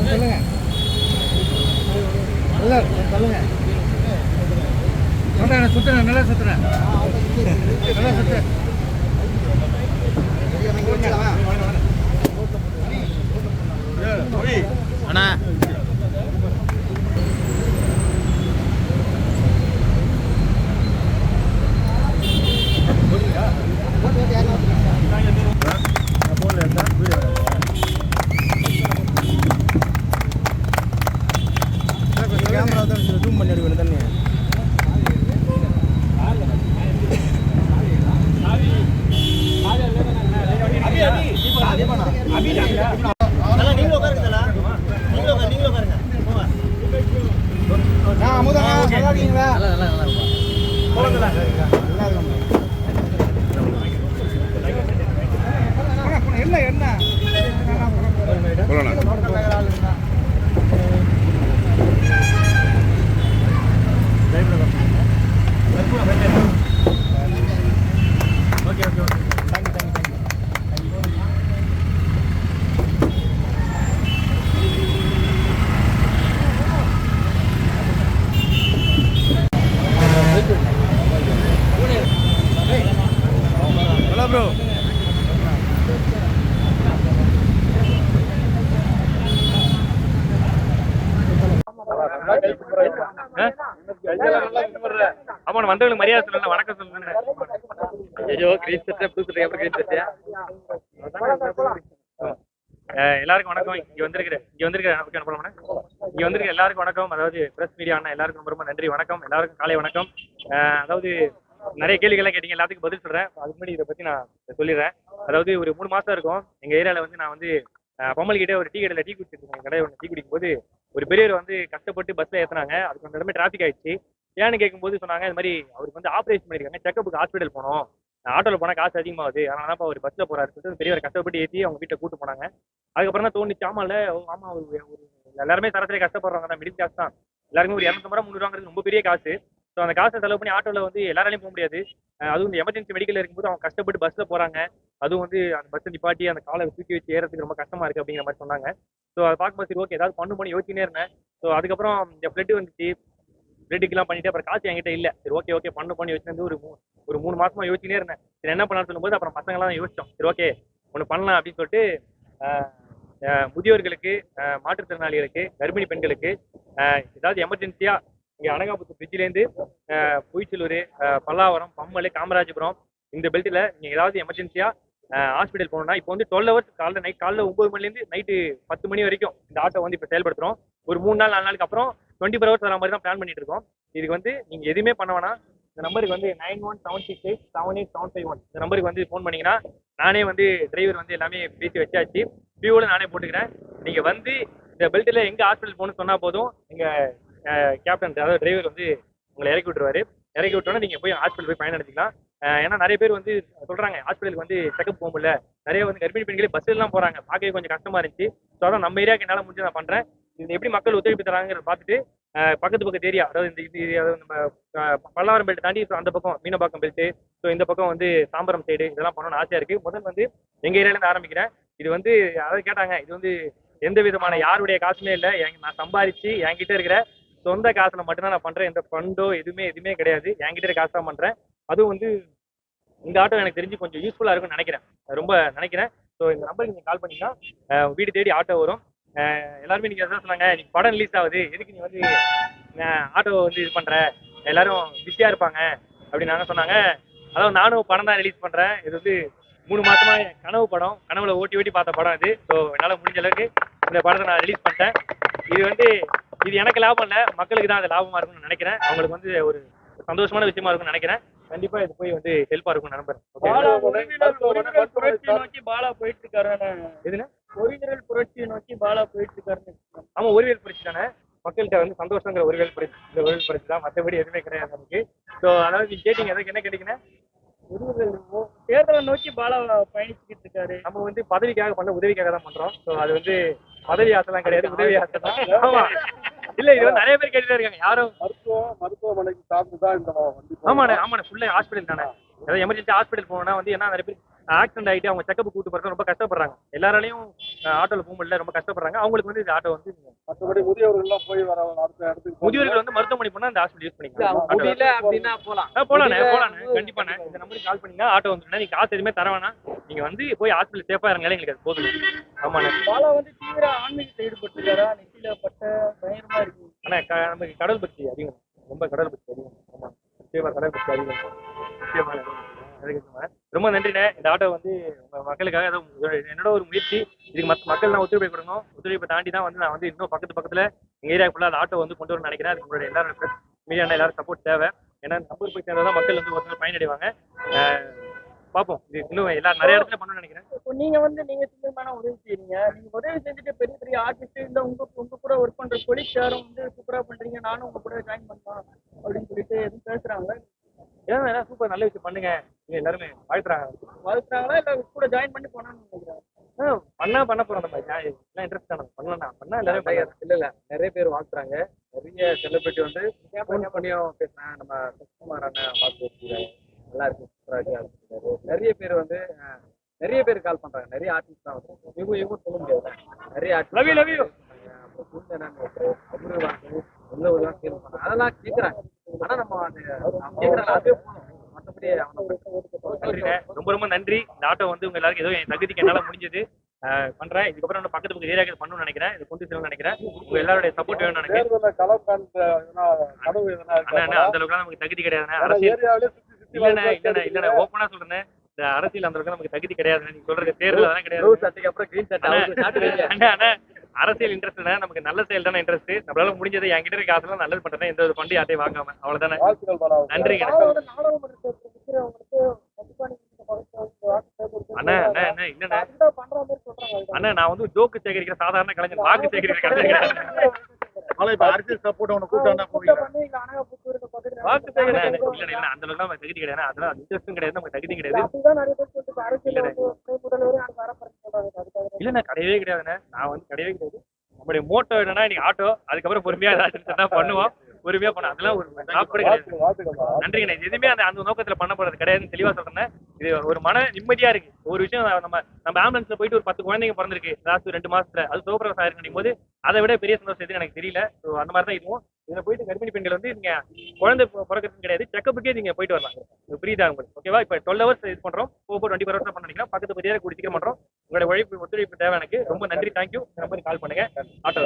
சொல்லுங்க சொல்லுங்க சுத்துறேன் நல்லா சுத்துறேன் நல்லா சுத்துறேன் அண்ணா கேமரா தான் ஜூம் பண்ணி எடுக்கணும் தண்ணி bro. அவன் வந்தவங்களுக்கு மரியாதை சொல்லல, வணக்கம் சொல்லுங்க. ஐயோ கிரீன் சட்டை ப்ளூ சட்டை எப்படி கிரீன் சட்டையா? எல்லாருக்கும் வணக்கம். இங்க வந்திருக்கிற எல்லாருக்கும் வணக்கம். அதாவது பிரஸ் மீடியா அண்ணா எல்லாருக்கும் ரொம்ப நன்றி. வணக்கம் எல்லாருக்கும் காலை வணக்கம். அதாவது நிறைய கேள்விகள்லாம் கேட்டீங்க, எல்லாத்துக்கும் பதில் சொல்றேன். அதுக்கு முன்னாடி இதை பத்தி நான் சொல்லிடுறேன். அதாவது ஒரு 3 மாசம் இருக்கும் எங்க ஏரியால வந்து நான் வந்து பொம்மல் கிட்டே ஒரு டீ கடையில டீ குடிச்சிருக்கேன். கடை ஒன்று டீ குடிக்கும் போது ஒரு பெரியவர் வந்து கஷ்டப்பட்டு பஸ்ல ஏத்துனாங்க. அதுக்கு கொஞ்சம் இடமே டிராபிக் ஆயிடுச்சு. ஏன்னு கேட்கும்போது சொன்னாங்க, இது மாதிரி அவருக்கு வந்து ஆப்ரேஷன் பண்ணிருக்காங்க, செக்கப்புக்கு ஹாஸ்பிட்டல் போனோம், ஆட்டோல போனா காசு அதிகமாகுது, அதனாலதான் அவர் பஸ்ல போறாரு சொல்லிட்டு பெரியவர் கஷ்டப்பட்டு ஏற்றி அவங்க வீட்டை கூட்டு போனாங்க. அதுக்கப்புறம் தான் தோணுச்சு, ஆமால ஆமா எல்லாருமே தரத்திலே கஷ்டப்படுறாங்க தான், மிடில் கிளாஸ் தான், எல்லாருமே ஒரு 250 ரூபா 300 ரொம்ப பெரிய காசு. ஸோ அந்த காசை செலவு பண்ணி ஆட்டோல வந்து எல்லாராலையும் போக முடியாது. அதுவும் இந்த எமர்ஜென்சி மெடிக்கல் இருக்கும்போது அவங்க கஷ்டப்பட்டு பஸ்ல போறாங்க. அதுவும் வந்து அந்த பஸ் நிப்பாட்டி அந்த காலை தூக்கி வச்சு ஏறதுக்கு ரொம்ப கஷ்டமா இருக்கு அப்படிங்கிற மாதிரி சொன்னாங்க. ஸோ அதை பார்க்கும்போது சரி ஓகே ஏதாவது பண்ணி யோசிச்சுனே இருந்தேன். ஸோ அதுக்கப்புறம் இந்த பிளட் வந்துச்சு, பிளட்டுக்கெல்லாம் பண்ணிட்டு அப்புறம் காசு என்கிட்ட இல்லை. சரி ஓகே பண்ணி வச்சுருந்து ஒரு 3 மாசமா யோசிச்சுனே இருந்தேன். சரி என்ன பண்ணலாம்னு சொல்லும்போது அப்புறம் பசங்களாம் யோசிச்சோம், சரி ஓகே ஒன்று பண்ணலாம் அப்படின்னு சொல்லிட்டு முதியோர்களுக்கு, மாற்றுத்திறனாளிகளுக்கு, கர்ப்பிணி பெண்களுக்கு ஏதாவது எமர்ஜென்சியா இங்கே அனகாபுத்தூர் பிரிட்ஜிலேருந்து பொய்ச்சலூர், பல்லாவரம், பம்மல், காமராஜபுரம் இந்த பெல்ட்டில் நீங்கள் ஏதாவது எமர்ஜென்சியா ஹாஸ்பிட்டல் போகணும்னா இப்போ வந்து 12 ஹவர்ஸ் காலைல 9 மணிலேருந்து நைட்டு 10 மணி வரைக்கும் இந்த ஆட்டோ வந்து இப்போ செயல்படுத்துகிறோம். ஒரு 3 நாள் 4 நாளுக்கு அப்புறம் 24 ஹவர்ஸ் வர மாதிரி தான் பிளான் பண்ணிட்டு இருக்கோம். இதுக்கு வந்து நீங்கள் எதுவுமே பண்ண வேணாம். இந்த நம்பருக்கு வந்து 91768751 இந்த நம்பருக்கு வந்து ஃபோன் பண்ணிங்கன்னா நானே வந்து டிரைவர் வந்து எல்லாமே பேசி வச்சாச்சு, ஃபியூவோட நானே போட்டுக்கிறேன். நீங்கள் வந்து இந்த பெல்ட்டில் எங்கே ஹாஸ்பிட்டல் போகணும்னு சொன்னால் போதும், எங்கள் கேப்டன் அதாவது டிரைவர் வந்து உங்களை இறக்கி விட்டுருவாரு. இறக்கி விட்டோன்னா நீங்கள் போய் ஹாஸ்பிட்டல் போய் பயன் எடுத்துக்கலாம். ஏன்னா நிறைய பேர் வந்து சொல்கிறாங்க ஹாஸ்பிட்டலுக்கு வந்து செக்அப் போக முடியல, நிறைய வந்து கர்ப்பிணி பெண்களே பஸ்ஸெல்லாம் போகிறாங்க, பார்க்கவே கொஞ்சம் கஷ்டமாக இருந்துச்சு. ஸோ அதான் நம்ம ஏரியாவுக்கு என்னால் முடிஞ்சு நான் பண்ணுறேன். இது எப்படி மக்கள் ஒத்துழைப்பு தராங்கிறத பார்த்துட்டு பக்கத்து ஏரியா, அதாவது அதாவது நம்ம பல்லாவரம் பெல்ட் தாண்டி அந்த பக்கம் மீனம்பாக்கம் பெல்ட்டு, ஸோ இந்த பக்கம் வந்து தாம்பரம் சைடு இதெல்லாம் பண்ணணும்னு ஆசையாக இருக்குது. முதல் வந்து எங்கள் ஏரியாவிலேருந்து ஆரம்பிக்கிறேன். இது வந்து அதாவது கேட்டாங்க, இது வந்து எந்த விதமான யாருடைய காசுமே இல்லை, நான் சம்பாதிச்சு என்கிட்ட இருக்கிற சொந்த காசில் மட்டும்தான் நான் பண்ணுறேன். எந்த ஃபண்டோ எதுவுமே கிடையாது, என்கிட்ட இருக்க காசு தான் பண்ணுறேன். அதுவும் வந்து இந்த ஆட்டோ எனக்கு தெரிஞ்சு கொஞ்சம் யூஸ்ஃபுல்லாக இருக்கும்னு நினைக்கிறேன், ரொம்ப நினைக்கிறேன். ஸோ இந்த நம்பருக்கு நீங்கள் கால் பண்ணிங்கன்னா வீடு தேடி ஆட்டோ வரும். எல்லாருமே நீங்கள் எதாவது சொன்னாங்க, இன்னைக்கு படம் ரிலீஸ் ஆகுது, எதுக்கு நீ வந்து ஆட்டோ வந்து இது பண்ணுற, எல்லாரும் பிஸியாக இருப்பாங்க அப்படின்னு நாங்கள் சொன்னாங்க. அதாவது நானும் படம் தான் ரிலீஸ் பண்ணுறேன். இது வந்து 3 மாதமாக என் கனவு படம், கனவுல ஓட்டி பார்த்த படம் இது. ஸோ என்னால் முடிஞ்ச அளவுக்கு இந்த படத்தை நான் ரிலீஸ் பண்ணிட்டேன். இது வந்து இது எனக்கு லாபம் இல்லை, மக்களுக்கு தான் அது லாபமா இருக்கும்னு நினைக்கிறேன். அவங்களுக்கு வந்து ஒரு சந்தோஷமான விஷயமா இருக்கும்னு நினைக்கிறேன். கண்டிப்பா இது போய் வந்து ஹெல்ப்பா இருக்கும்னு நம்புறேன். ஒரிஜினல் புரட்சியை நோக்கி பாலா போயிட்டு இருக்காரு. எதுனா ஒரிஜினல் புரட்சியை நோக்கி பாலா போயிட்டு இருக்காரு. ஆமா, ஒருவியல் புரட்சி தானே. மக்கள்கிட்ட வந்து சந்தோஷங்கிற ஒருவியல் புரட்சி, இந்த ஒருவியல் புரட்சி தான், மற்றபடி எதுவுமே கிடையாது நமக்கு. ஸோ அதாவது நீங்க கேட்டீங்க, எதுக்கு என்ன கேட்டீங்கன்னா, தேர்தலை நோக்கி பாலா பயணிச்சுக்கிட்டு இருக்காரு. நம்ம வந்து பதவிக்காக பண்ண உதவிக்காக தான் பண்றோம். ஸோ அது வந்து பதவி ஆசைலாம் கிடையாது, உதவி ஆசை தான். ஆமா, இல்ல இது வந்து நிறைய பேர் கேட்டுட்டே இருக்காங்க. யாரும் மருத்துவமனைக்கு சார்ந்து தான் இந்த வண்டி. ஆமாண்ணே ஆமாண்ணே, ஃபுல்லா ஹாஸ்பிட்டல் தானே. ஏதாவது எமர்ஜென்சி ஹாஸ்பிட்டல் போனா வந்து என்ன, நிறைய பேர் ஆக்சிடென்ட் ஆகிட்டு அவங்க செக்கப் கூட்டு போறது ரொம்ப கஷ்டப்படுறாங்க. எல்லாராலையும் ஆட்டோல போக முடியல, ரொம்ப கஷ்டப்படுறாங்க. அவங்களுக்கு வந்து இந்த ஆட்டோ வந்து, மற்றபடி முதியவர்கள் எல்லாம் போய் வர அடுத்த இடத்துக்கு முதியோர்கள் வந்து மருத்துவமனை போனா இந்த ஹாஸ்பிட்டல் யூஸ் பண்ணிக்கலாம். முடியல அப்படின்னா போலாம். போலாண்ணே. கண்டிப்பாண்ணே. இந்த நம்பருக்கு கால் பண்ணீங்கன்னா ஆட்டோ வந்துருண்ணே. நீங்க காசு எதுவுமே தர வேணாம், நீங்க வந்து போய் ஹாஸ்பிட்டல் சேஃபா இருங்களே, எங்களுக்கு அது போதும். ஆமாண்ணே. பாலா வந்து தீவிர ஆன்மீகத்தில் ஈடுபட்டிருக்காரா? நெத்தியில பட்ட பயங்கரமா இருக்கு. ஆனா நமக்கு கடல் பக்தி அதிகம், ரொம்ப கடல் பக்தி அதிகம். ஆமா, நிச்சயமா கடல் பக்தி அதிகம். நிச்சயமா ரொம்ப நன்றிண்ணே. இந்த ஆட்டோ வந்து உங்க மக்களுக்காக என்னோட ஒரு முயற்சி. இதுக்கு மக்கள் தான் ஒத்துழைப்பு கொடுக்கணும். ஒத்துழைப்பை தாண்டி தான் வந்து நான் வந்து இன்னும் பக்கத்துல எங்க ஏரியா ஃபுல்லா அந்த ஆட்டோ வந்து கொண்டு வரணும்னு நினைக்கிறேன். அதுக்கு உங்களோட எல்லாரும் மீடியா எல்லாரும் சப்போர்ட் தேவை. ஏன்னா நம்பர் போய் சேர்ந்தாதான் மக்கள் வந்து ஒரு பயனடைவாங்க. பார்ப்போம், இது இன்னும் எல்லாரும் நிறைய இடத்துல பண்ணணும்னு நினைக்கிறேன். இப்போ நீங்க சின்னமான உதவி செய்றீங்க. நீங்க உதவி செஞ்சுட்டு பெரிய பெரிய ஆர்டிஸ்ட் இல்ல உங்க கூட ஒர்க் பண்ற கொலீக்ஸ் யாரும் வந்து சூப்பரா பண்றீங்க, நானும் உங்க கூட ஜாயின் பண்ணலாம் அப்படின்னு சொல்லிட்டு எதுவும் பேசுறாங்க? ஏன்னா சூப்பர், நல்ல விஷயம் பண்ணுங்க, நீங்க எல்லாருமே வாழ்த்துறாங்களா இல்ல கூட ஜாயின் பண்ணி போனான்னு நினைக்கிறேன்? பண்ண போறோம். நம்ம எல்லாம் இன்ட்ரெஸ்ட் தானே, பண்ணா எல்லாரும் இல்ல நிறைய பேர் வாழ்த்துறாங்க. நிறைய செலிபிரிட்டி வந்து ஃபோன் பண்ணியும் பேசுறாங்க. நம்ம சசிகுமார் அண்ணன் வாழ்த்து, நல்லா இருக்கு, சூப்பரா இருக்கு. நிறைய பேர் வந்து நிறைய பேர் கால் பண்றாங்க. நிறைய ஆர்டிஸ்ட் தான் வந்து இவங்க சொல்ல முடியாது. நிறைய ஆர்டிஸ்ட் அதெல்லாம் கேட்கறாங்க. ஆனா நம்ம கேட்கறாங்க, அதே போகணும். மற்றபடி ரொம்ப ரொம்ப நன்றி. இந்த ஆட்டோ வந்து உங்க எல்லாருக்கும் ஏதோ என் தகுதிக்கு என்னால முடிஞ்சது பண்றேன். இதுக்கப்புறம் நான் பக்கத்து ஏரியாக்கள் பண்ணணும்னு நினைக்கிறேன். இது கொண்டு செல்லணும்னு நினைக்கிறேன். உங்க எல்லாருடைய சப்போர்ட் வேணும்னு நினைக்கிறேன். அந்த அளவுக்கு நமக்கு தகுதி கிடையாதுண்ணே. அரசியல் இல்லண்ணே ஓப்பனா சொல்றேன், இந்த அரசியல் அந்த அளவுக்கு நமக்கு தகுதி கிடையாது. நீங்க சொல்றது தேர்தல் அதெல்லாம் கிடையாது. அரசியல் இன்ட்ரெஸ்ட் தானே, நமக்கு நல்ல செயல் தானே இன்ட்ரெஸ்ட். நம்மளால முடிஞ்சதை என்கிட்ட இருக்க காசுலாம் நல்லது பண்றேன். எந்த ஒரு பண்டி யார்ட்டையும் வாங்காம, அவ்வளவுதானே. நன்றிங்க அண்ணா. இல்லண்ணே அண்ணா, நான் வந்து ஜோக்கு சேகரிக்கிற சாதாரண கலைஞர், வாக்கு சேகரிக்கிற கலைஞர். அரசியல் சப்போர்ட் அவனை கூட்டாண்டா வாக்கு சேகரிக்கிற இல்ல அந்த அளவுக்கு நம்ம தகுதி கிடையாது. அதெல்லாம் இன்ட்ரெஸ்டும் கிடையாது, நமக்கு தகுதி கிடையாது. இல்லண்ணா கிடையவே கிடையாதுண்ணே. நான் வந்து கிடையவே கிடையாது. நம்மளுடைய மோட்டோ என்னன்னா, இன்னைக்கு ஆட்டோ, அதுக்கப்புறம் பொறுமையா ஏதாச்சும் பண்ணுவோம், பொறுமையா பண்ண, அதெல்லாம் ஒரு சாப்பாடு கிடையாது. நன்றிங்கண்ணே. எதுவுமே அந்த நோக்கத்துல பண்ண போறது கிடையாதுன்னு தெளிவா சொல்றேன். இது ஒரு மன நிம்மதியா இருக்கு. ஒரு விஷயம், நம்ம ஆம்புலன்ஸ்ல போயிட்டு ஒரு 10 குழந்தைங்க பிறந்திருக்கு லாஸ்ட் 2 மாசத்துல, அது சோப்ரவசம் ஆயிருக்கும் போது அதை விட பெரிய சந்தோஷம் எதுன்னு எனக்கு தெரியல. ஸோ அந்த மாதிரி தான் இதுவும். இதுல போயிட்டு கர்ப்பிணி பெண்கள் வந்து நீங்க குழந்தை பிறக்கிறது கிடையாது, செக்கப்புக்கே நீங்க போயிட்டு வரலாம். புரியுதா உங்களுக்கு? ஓகேவா? இப்போ 12 ஹவர்ஸ் இது பண்றோம், 24 ஹவர்ஸ் தான் பண்ணிக்கலாம். பக்கத்து பத்தியா கூடி சீக்கிரம் பண்றோம். உங்களோட ஒத்துழைப்பு தேவை எனக்கு. ரொம்ப நன்றி, தேங்க்யூ. நம்பருக்கு கால் பண்ணுங்க. ஆட்டோ